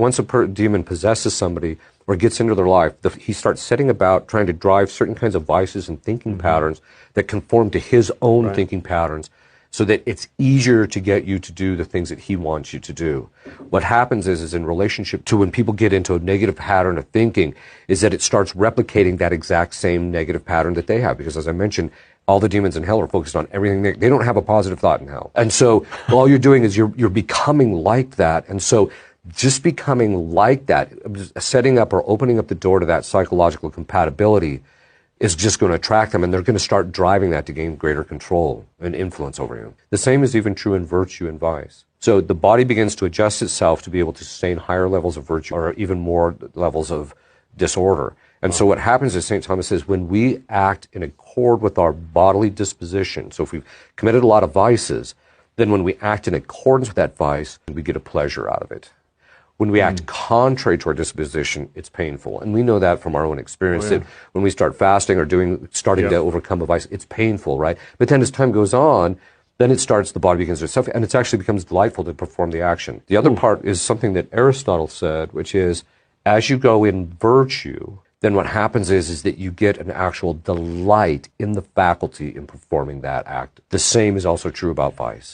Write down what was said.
Once a demon possesses somebody or gets into their life, he starts setting about trying to drive certain kinds of vices and thinking patterns that conform to his own thinking patterns, so that it's easier to get you to do the things that he wants you to do. What happens is in relationship to when people get into a negative pattern of thinking, is that it starts replicating that exact same negative pattern that they have. Because as I mentioned, all the demons in hell are focused on everything. They don't have a positive thought in hell. And so all you're doing is you're becoming like that. And so just becoming like that, setting up or opening up the door to that psychological compatibility, is just going to attract them, and they're going to start driving that to gain greater control and influence over you. The same is even true in virtue and vice. So the body begins to adjust itself to be able to sustain higher levels of virtue or even more levels of disorder. And so what happens is, St. Thomas says, when we act in accord with our bodily disposition, so if we've committed a lot of vices, then when we act in accordance with that vice, we get a pleasure out of it. When we act contrary to our disposition, it's painful. And we know that from our own experience, that when we start fasting or starting to overcome a vice, it's painful, right? But then as time goes on, then the body begins to suffer, and it actually becomes delightful to perform the action. The other part is something that Aristotle said, which is, as you go in virtue, then what happens is that you get an actual delight in the faculty in performing that act. The same is also true about vice.